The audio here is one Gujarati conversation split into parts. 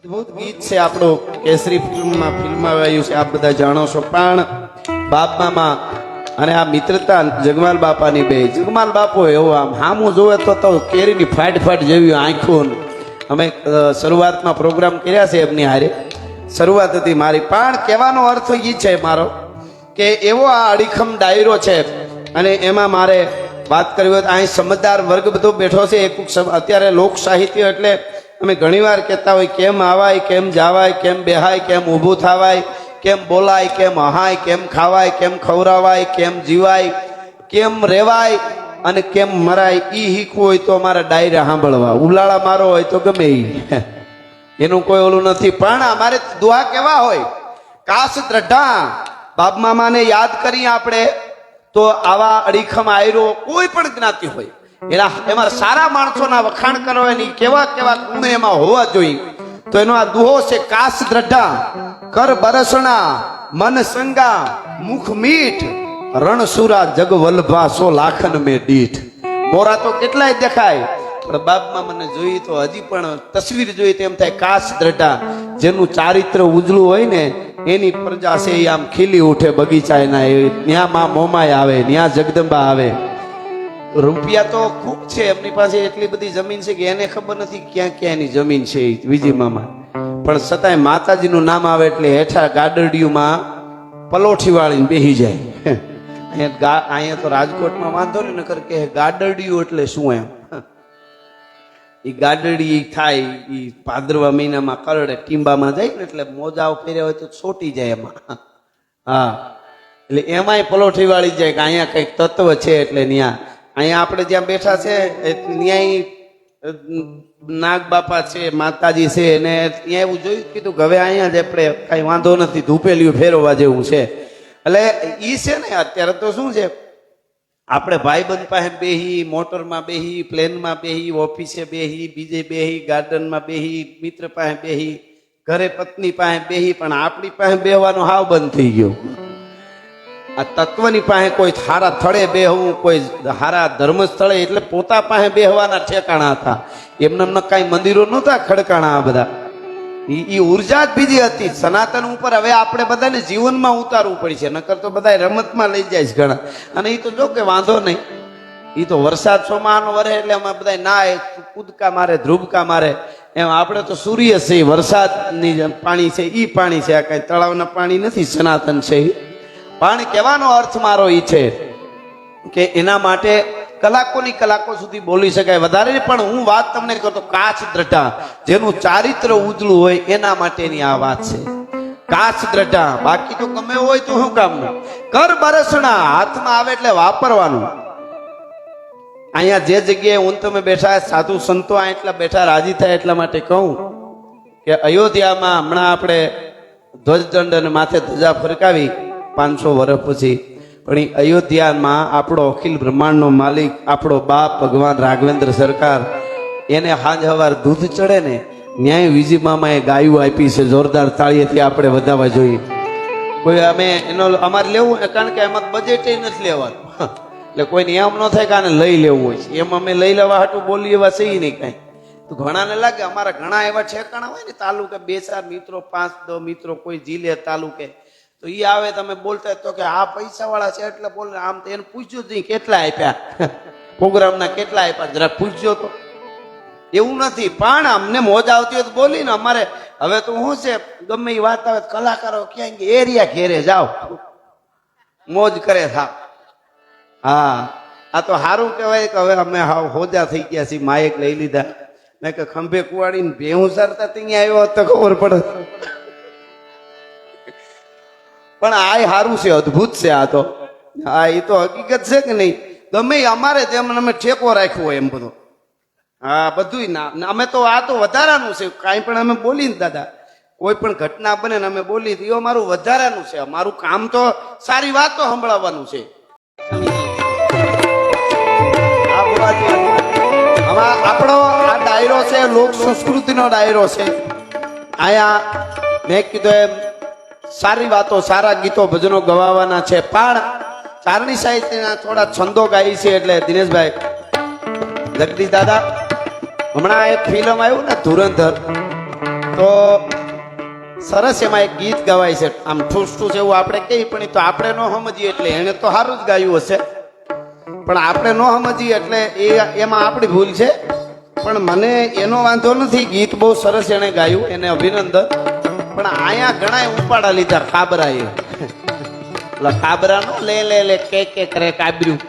અદ્ભુત ગીત છે આપણું કેસરી ફિલ્મમાં આવ્યું છે, આપ બધા જાણો છો. પણ બાપ મામા અને આ મિત્રતા જગમાલ બાપાની બે. જગમાલ બાપો એવો આમ હામું જોવે તો કેરીની ફાટ જેવી આંખો. અમે શરૂઆતમાં પ્રોગ્રામ કર્યા છે એમની હારે, શરૂઆત હતી મારી. પણ કહેવાનો અર્થ એ છે મારો કે એવો આ અડીખમ ડાયરો છે અને એમાં મારે વાત કરવી હોય તો અહીં સમજદાર વર્ગ બધો બેઠો છે. એક અત્યારે લોક સાહિત્ય એટલે અમે ઘણીવાર કહેતા હોય કેમ આવાય, કેમ જાવાય, કેમ બેહાય, કેમ ઊભું થવાય, કેમ બોલાય, કેમ હહાય, કેમ ખાવાય, કેમ ખવરાવાય, કેમ જીવાય, કેમ રેવાય અને કેમ મરાય. ઈ શીખવું હોય તો અમારા ડાયરા સાંભળવા. ઉલાળા મારો હોય તો ગમે એનું કોઈ ઓલું નથી. પણ અમારે દુઆ કેવા હોય, કાશ દ્રઢા બાપ મામાને યાદ કરીએ આપણે તો આવા અડીખમ આયરો કોઈ પણ જ્ઞાતિ હોય એમાં સારા માણસોના વખાણ કરવાની કેવા કેવા ગુણ એમાં હોવા જોઈએ. તો એનો આ દુહો છે, કાશ દ્રઢા કર બરસણા મન સંગા મુખ મીઠ રણસુરા જગ વલ્ભા 100 લાખન મેં દીઠ. મોરા તો કેટલાય દેખાય પણ બાપમાં મને જોઈ તો હજી પણ તસવીર જોઈ તેમ થાય કાશ દ્રઢા. જેનું ચારિત્ર ઉજળું હોય ને એની પ્રજા છે એ આમ ખીલી ઉઠે બગીચા એના. ન્યા માં મોમાય આવે, ન્યા જગદંબા આવે. રૂપિયા તો ખૂબ છે એમની પાસે, એટલી બધી જમીન છે કે એને ખબર નથી ક્યાં ક્યાં એની જમીન છે વિજય મામા. પણ છતાંય માતાજીનું નામ આવે એટલે હેઠા ગાડરડીયુમાં પલોઠી વાળીને બેસી જાય. અહીંયા તો રાજકોટમાં વાંધો ને નકર કે ગાડરડીયું એટલે શું એમ. એ ગાડડી થાય એ ભાદરવા મહિનામાં કરડે, ટીંબામાં જાય ને એટલે મોજાઓ પહેર્યા હોય તો છોટી જાય એમાં. હા, એટલે એમાંય પલોઠી વાળી જાય કે અહીંયા કંઈક તત્વ છે. એટલે ત્યાં અહીંયા આપણે જ્યાં બેઠા છે ત્યાંય નાગ બાપા છે, માતાજી છે, અને ત્યાં એવું જોયું કીધું કે હવે અહીંયા જ આપણે કાંઈ વાંધો નથી, ધૂપેલિયું ફેરવવા જેવું છે. એટલે ઈ છે ને અત્યારે તો શું છે, આપણે ભાઈબંધ પાસે બેહી, મોટરમાં બેહી, પ્લેનમાં બેહી, ઓફિસે બેહી, બીજે બેહી, ગાર્ડનમાં બેહી, મિત્ર પાસે બેહી, ઘરે પત્ની પાસે બેહી, પણ આપણી પાસે બેહવાનું હાવ બંધ થઈ ગયું. આ તત્વની પાસે કોઈ હારા સ્થળે બેહવું, કોઈ હારા ધર્મ સ્થળે, એટલે પોતા પાસે બેહવાના ઠેકાણા હતા. એમને કાંઈ મંદિરો નહોતા ખડકાણા. આ બધા ઈ ઉર્જા જ બીજી હતી સનાતન ઉપર. હવે આપણે બધાને જીવનમાં ઉતારવું પડશે, નકર તો બધા રમતમાં લઈ જાય છે ઘણા. અને એ તો જો કે વાંધો નહીં, એ તો વરસાદ સોમાનો વરે એટલે અમે બધા નાય, કૂદકા મારે, ધ્રુબકા મારે. એમ આપણે તો સૂર્ય છે, વરસાદની પાણી છે ઈ પાણી છે. આ કઈ તળાવના પાણી નથી, સનાતન છે. પણ કહેવાનો અર્થ મારો એ છે કે એના માટે કલાકોની કલાકો સુધી બોલી શકાય વધારે. પણ હું વાત તમને કરતો કાચ દ્રઢા, જેનું ચારિત્ર ઉજળું હોય એના માટેની આ વાત છે. કાચ દ્રઢા, બાકી તો ગમે હોય તો શું કામનું. કર બરસણા, હાથમાં આવે એટલે વાપરવાનું. અહીંયા જે જગ્યાએ હું તમે બેઠા સાધુ સંતો આ એટલા બેઠા રાજી થાય એટલા માટે કહું કે અયોધ્યામાં હમણાં આપણે ધ્વજદંડ અને માથે ધજા ફરકાવી 500 વર્ષ પછી. પણ એ અયોધ્યામાં આપણો અખિલ બ્રહ્માંડનો માલિક, આપણો બાપ ભગવાન રાઘવેન્દ્ર સરકાર, એને હાંજ હવાર દૂધ ચડે ને ન્યાય વિજય મામાએ ગાયું આપી છે. જોરદાર તાળીએથી આપણે વધાવવા જોઈએ. કોઈ અમે એનો અમારે લેવું, કારણ કે એમાં બજેટ નથી લેવાનું. એટલે કોઈને એમ ન થાય કે આને લઈ લેવું હોય છે, એમ અમે લઈ લેવા હાટું બોલી એવા છે નહીં કાંઈ. તો ઘણાને લાગે અમારા ઘણા એવા ઠેકાણા હોય ને તાલુકે, 2-4 મિત્રો, 5-10 મિત્રો કોઈ જિલ્લે તાલુકે, તો ઈ આવે તમે બોલતા તો કે આ પૈસા વાળા છે એટલે બોલે. આમ તો એને પૂછ્યું જ નહીં કેટલા આપ્યા, પ્રોગ્રામના કેટલા આપ્યા, જરા પૂછજો તો. એવું નથી, પણ અમને મોજ આવતી હોય તો બોલીને. અમારે હવે તો શું છે, ગમે એ વાત આવે કલાકારો ક્યાંય એરિયા ઘેરે જાઓ, મોજ કરે થા. હા, આ તો સારું કહેવાય કે હવે અમે હાવ હોજા થઈ ગયા છીએ, માયક લઈ લીધા. મેં કે ખંભે કુવાડીને ભેહું સરતા ત્યાં આવ્યો તો ખબર પડે. પણ આ સારું છે, અદભુત છે આ તો. હા, એ તો હકીકત છે કે નહીં. ગમે અમારે તેમ અમે ઠેકો રાખ્યો હોય એમ બધો. હા, બધું ના. અમે તો આ તો વધારાનું છે. કાંઈ પણ અમે બોલી ને દાદા, કોઈ પણ ઘટના બને ને અમે બોલી, એ અમારું વધારાનું છે. અમારું કામ તો સારી વાતો સંભળાવવાનું છે. આપણો આ ડાયરો છે, લોક સંસ્કૃતિનો ડાયરો છે. અહીંયા મેં કીધું એમ સારી વાતો, સારા ગીતો, ભજનો ગવાવાના છે. પણ ચારણી સાહિત્યના થોડા છંદો ગાઈ છે. એટલે દિનેશભાઈ, જગદીશ દાદા, હમણાં એક ફિલ્મ આવ્યું ને ધુરંધર, તો સરસ એમાં એક ગીત ગવાય છે, આમ ઠૂસ ઠૂસ એવું આપણે કહીએ પણ એ તો આપણે ન સમજીએ એટલે એને તો સારું જ ગાયું હશે, પણ આપણે ન સમજીએ એટલે એમાં આપણી ભૂલ છે. પણ મને એનો વાંધો નથી, ગીત બહુ સરસ એને ગાયું, એને અભિનંદન. પણ અહીંયા ઘણા ઉપાડા લીધા કાબરાએ, એટલે કાબરા નો લે લે લે કે કરે કાબર્યું,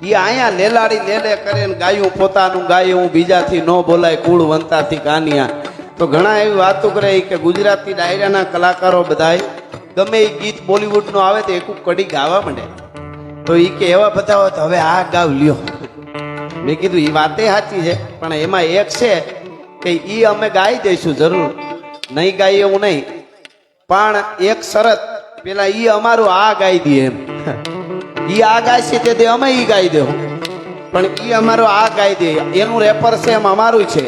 એ અહીંયા લેલાડી લે કરે ને ગાયું પોતાનું ગાયું બીજાથી ન બોલાય કુળ વંતાથી કાનિયા. તો ઘણા એવી વાતો કરે કે ગુજરાતી ડાયરાના કલાકારો બધાય ગમે એ ગીત બોલિવૂડનો આવે તો એક કડી ગાવા માંડે, તો એ કે એવા બધા હોય તો હવે આ ગાવ લ્યો. મેં કીધું એ વાતે સાચી છે, પણ એમાં એક છે કે એ અમે ગાઈ દઈશું જરૂર, નહીં ગાઈએ એવું નહીં, પણ એક શરત, પેલા એ અમારું આ ગાઈ દે એમ. એ આ ગાય છે તે અમે એ ગાઈ દેવું, પણ એ અમારું આ ગાઈ દે, એનું રેપર છે એમ અમારું છે.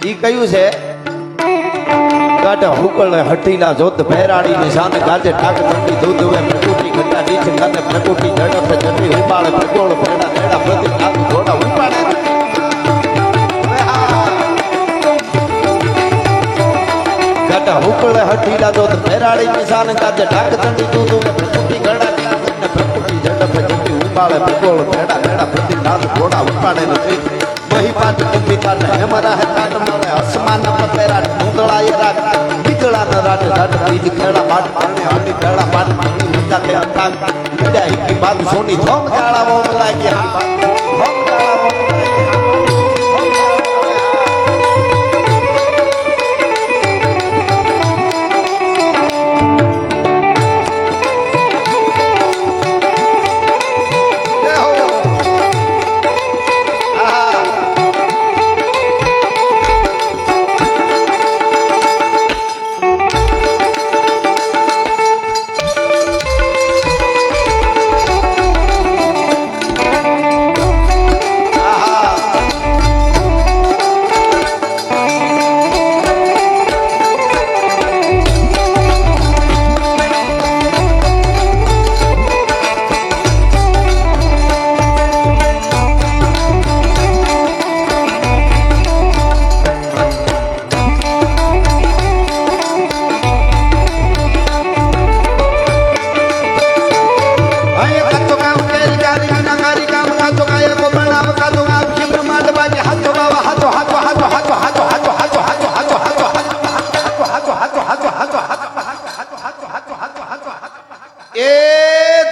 એ કયું છે? કાઢા હુકળ હઠીલા જોત ભેરાડી ની શાન ગાજે ઠાક ઠંડી દૂધ વે પ્રકૃતિ ઘટા નીચ ગાને પ્રકૃતિ ઝડપ જટી ઉપાડે પ્રકોળ ભેડા ભેડા પ્રતિ કાક ઘોડા ઉપાડે. કાઢા હુકળ હઠીલા જોત ભેરાડી ની શાન ગાજે ઠાક ઠંડી દૂધ વે પ્રકૃતિ ઘટા નીચ પ્રકૃતિ ઝડપ જટી ઉપાડે પ્રકોળ ભેડા ભેડા પ્રતિ કાક ઘોડા ઉપાડે નથી. वही पाट कुंभी पाट हमारा है काट मारे आसमान पर पेरा ढूंढड़ा ये रात बिगड़ा न रात रात बीज खेड़ा पाट पाने हनी खेड़ा पाट पानी मुद्दा के अतांग मुद्दा ही की बात सोनी धोम जाड़ा वो मिला गया धोम जाड़ा वो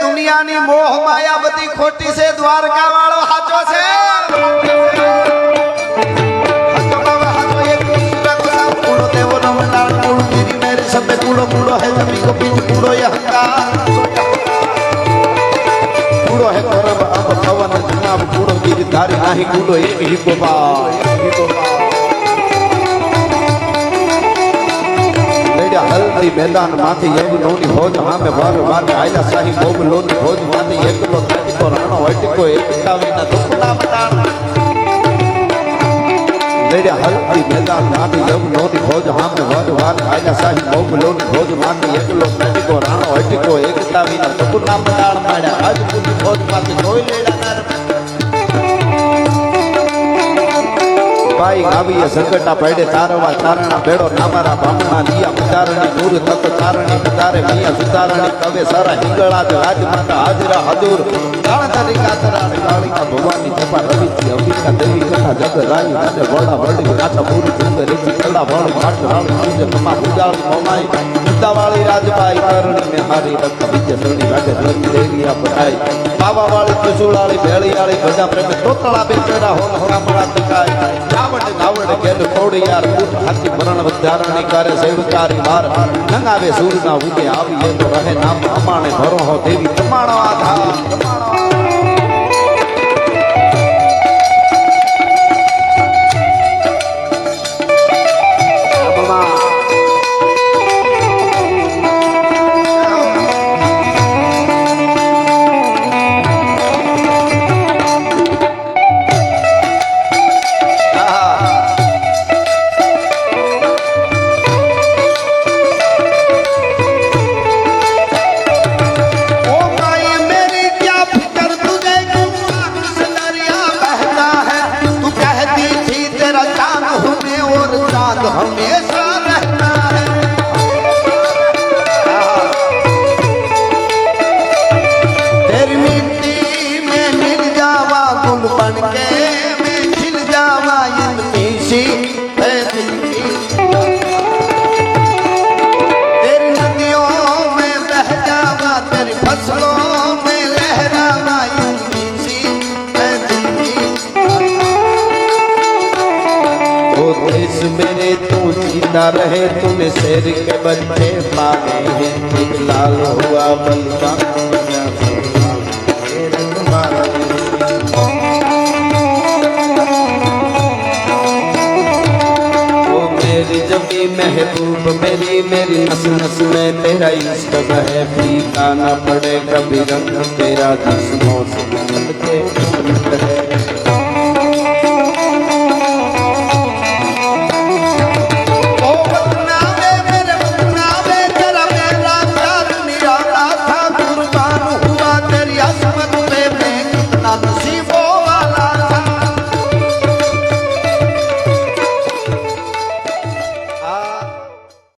દુનિયાની મોહ માયા બધી ખોટી છે, દ્વારકા વાળો સાચો છે. કૂડો દેવો નો મંડાળ કૂડ ગીરી મેરી સબે કૂડો કૂડો હે જમી કો બીજ કૂડો ય હંકાર કૂડો હે કરબ અબ પવન જનાબ કૂડો ગીરી ધારી નાહી કૂડો એક હી ગોપા હલ્દી મેદાન માંથી યમનોની હોજ હામે વાર વાર આયલા સાહી મોગલોની હોજ માંથી એકલો તાટીકો રાણો વટીકો એકતાવીના દુખના મટાણ લેડ્યા હલ્દી મેદાન માંથી યમનોની હોજ હામે વાર વાર આયલા સાહી મોગલોની હોજ માંથી એકલો તાટીકો રાણો વટીકો એકતાવીના દુખના મટાણ માડ્યા આજ પૂરી હોજ માંથી જોઈ લેડા ભાઈ ગાવીએ સંકટા પડે તારવા તારણા બેડો નામારા બામણા દિયા પધારણી દૂર તક તારણી પધારે મિયા સુધારણી કવે સારા હિંગળા જ રાજ માતા હાજરા હદૂર ગાણ તરીકા તરાણે કાળીકા ભવાની જપા રવિથી અંબિકા દેવી કથા જગ રાઈ રાજે વડા વડી રાતા પૂરી સુંદર રીતિ કડા વળ ઘાટ રાણ પૂજે કમા પૂજાળી મોમાઈ મુદ્દાવાળી રાજબાઈ કરણી મે હારી રખ વિજય સરણી રાગે રવિ દેવિયા પધાઈ બાવા વાળી ત્રિશુળાળી ભેળીયાળી ભજા પ્રેમ તોતળા બેચરા હોલ હરામળા તકાઈ રાવણ રાવણ ગેલ ખોડી યાર કૂટ હાથી મરણ વધારણી કરે સેવકારી વાર નંગાવે સૂરના ઉગે આવી એ તો રહે નામ અમાણે ભરો હો દેવી તમારો આધાર ओ माई मेरी क्या फिकर जिंदा रहे तूने शेर के बच्चे पाले हैं एक लाल हुआ बलवान बना ओ मेरी जबी महबूब मेरी मेरी नस नस में तेरा इश्क है फीका न पड़े कभी रंग तेरा जिस्मों से बदल के है